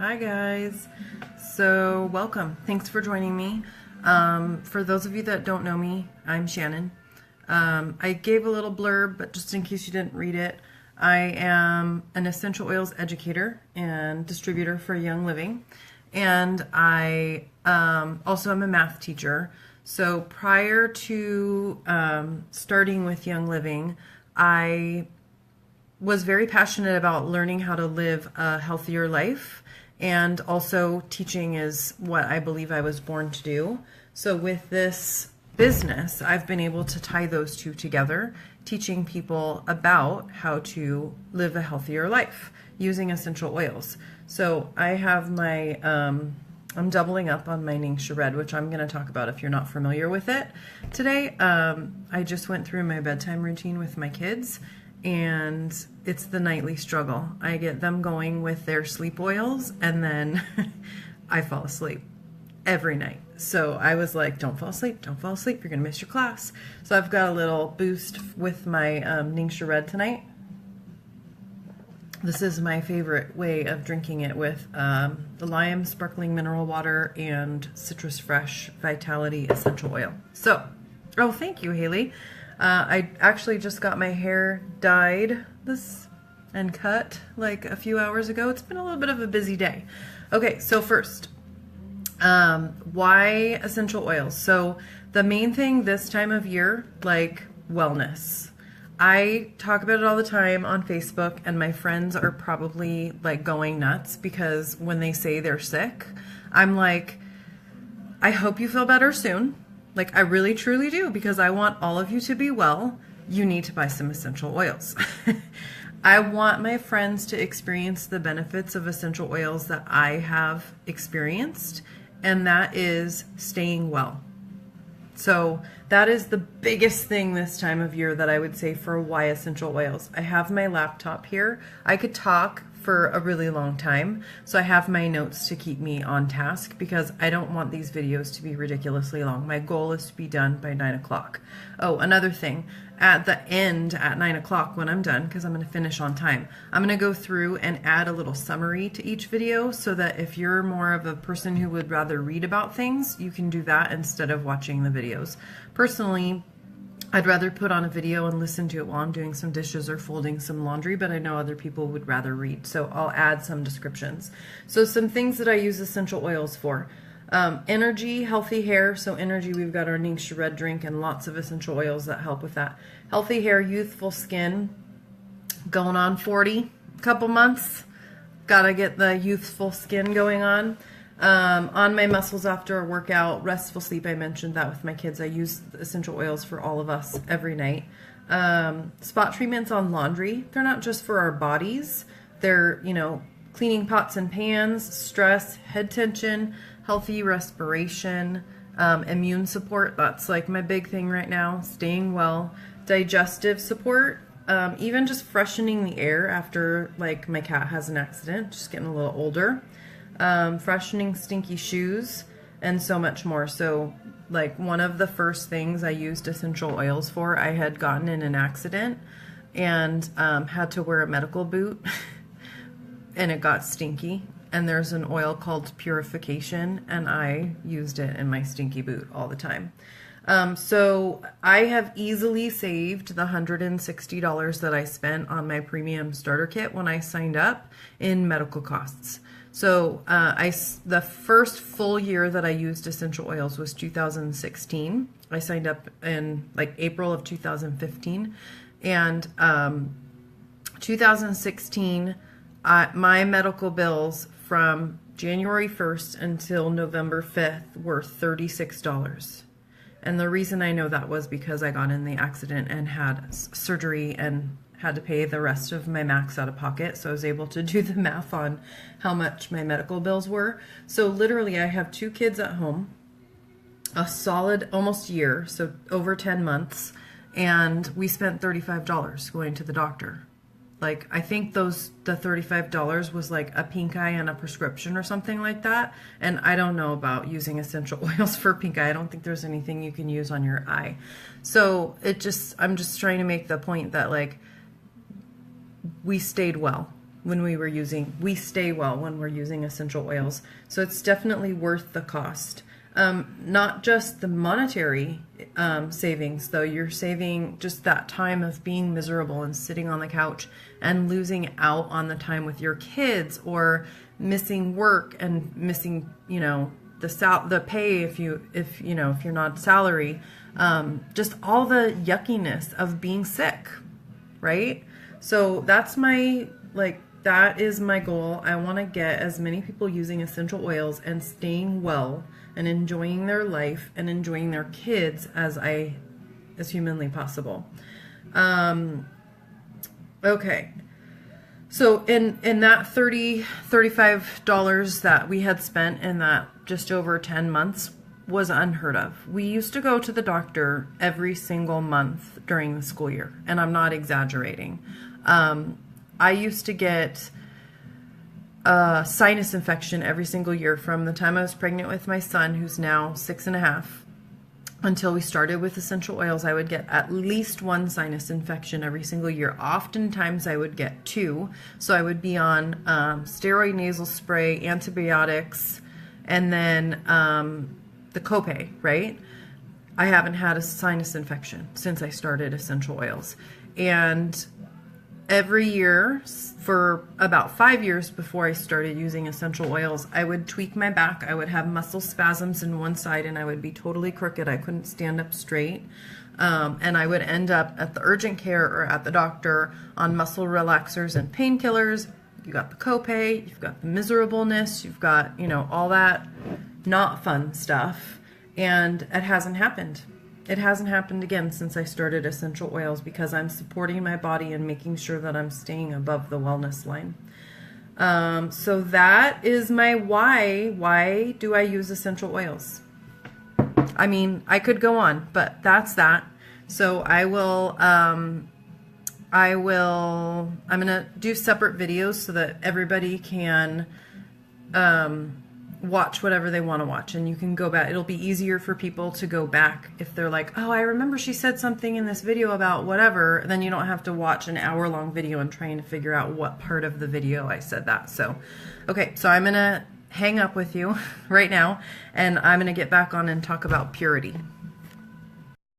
Hi guys, so welcome. Thanks for joining me. For those of you that don't know me, I'm Shannon. I gave a little blurb, but just in case you didn't read it, I am an essential oils educator and distributor for Young Living, and I also am a math teacher. So prior to starting with Young Living, I was very passionate about learning how to live a healthier life, and also teaching is what I believe I was born to do. So with this business, I've been able to tie those two together, teaching people about how to live a healthier life using essential oils. So I have my, I'm doubling up on my Ningxia Red, which I'm going to talk about if you're not familiar with it today. I just went through my bedtime routine with my kids, and it's the nightly struggle. I get them going with their sleep oils, and then I fall asleep every night. So I was like, don't fall asleep, don't fall asleep, you're gonna miss your class. So I've got a little boost with my Ningxia Red tonight. This is my favorite way of drinking it, with the lime sparkling mineral water and citrus fresh vitality essential oil. So, oh, thank you, Haley. I actually just got my hair dyed and cut like a few hours ago. It's been a little bit of a busy day. Okay, so first, why essential oils? So the main thing this time of year, like wellness. I talk about it all the time on Facebook, and my friends are probably like going nuts because when they say they're sick, I'm like, I hope you feel better soon. Like, I really truly do, because I want all of you to be well. You need to buy some essential oils. I want my friends to experience the benefits of essential oils that I have experienced, and that is staying well. So that is the biggest thing this time of year that I would say for why essential oils. I have my laptop here. I could talk for a really long time, so I have my notes to keep me on task, because I don't want these videos to be ridiculously long. My goal is to be done by 9 o'clock. Oh, another thing, at the end at 9 o'clock when I'm done, because I'm going to finish on time, I'm going to go through and add a little summary to each video, so that if you're more of a person who would rather read about things, you can do that instead of watching the videos. Personally, I'd rather put on a video and listen to it while I'm doing some dishes or folding some laundry, but I know other people would rather read, so I'll add some descriptions. So some things that I use essential oils for. Energy, healthy hair. So energy, we've got our Ningxia Red drink and lots of essential oils that help with that. Healthy hair, youthful skin, going on 40, couple months. Gotta get the youthful skin going on. On my muscles after a workout, restful sleep, I mentioned that with my kids. I use essential oils for all of us every night. Spot treatments on laundry. They're not just for our bodies. They're, cleaning pots and pans, stress, head tension, healthy respiration, immune support. That's like my big thing right now, staying well. Digestive support, even just freshening the air after, like, my cat has an accident, just getting a little older. Freshening stinky shoes, and so much more. So, like, one of the first things I used essential oils for, I had gotten in an accident and had to wear a medical boot and it got stinky, and there's an oil called Purification, and I used it in my stinky boot all the time. So I have easily saved the $160 that I spent on my premium starter kit when I signed up in medical costs. So the first full year that I used essential oils was 2016. I signed up in like April of 2015, and 2016, my medical bills from January 1st until November 5th were $36. And the reason I know that was because I got in the accident and had surgery and had to pay the rest of my max out of pocket, so I was able to do the math on how much my medical bills were. So literally, I have 2 kids at home, a solid almost year, so over 10 months, and we spent $35 going to the doctor. Like, I think the $35 was like a pink eye and a prescription or something like that. And I don't know about using essential oils for pink eye. I don't think there's anything you can use on your eye. So I'm just trying to make the point that, like, we stayed well. we stay well when we're using essential oils. So it's definitely worth the cost. Not just the monetary savings, though. You're saving just that time of being miserable and sitting on the couch and losing out on the time with your kids, or missing work and missing, the pay if you're not salary. Just all the yuckiness of being sick, right? So that's that is my goal. I want to get as many people using essential oils and staying well and enjoying their life and enjoying their kids as humanly possible. Okay. So in that $35 that we had spent in that just over 10 months was unheard of. We used to go to the doctor every single month during the school year, and I'm not exaggerating. I used to get a sinus infection every single year from the time I was pregnant with my son, who's now 6.5, until we started with essential oils. I would get at least one sinus infection every single year. Oftentimes I would get two. So I would be on steroid nasal spray, antibiotics, and then the copay, right? I haven't had a sinus infection since I started essential oils. And every year for about 5 years before I started using essential oils, I would tweak my back. I would have muscle spasms in one side and I would be totally crooked. I couldn't stand up straight. And I would end up at the urgent care or at the doctor on muscle relaxers and painkillers. You got the copay, you've got the miserableness, you've got, all that not fun stuff. And it hasn't happened. It hasn't happened again since I started essential oils, because I'm supporting my body and making sure that I'm staying above the wellness line. So that is my why. Why do I use essential oils? I mean, I could go on, but that's that. So I'm going to do separate videos so that everybody can watch whatever they want to watch, and you can go back. It'll be easier for people to go back if they're like, oh, I remember she said something in this video about whatever. Then you don't have to watch an hour-long video and trying to figure out what part of the video I said that. So, okay, so I'm going to hang up with you right now, and I'm going to get back on and talk about purity.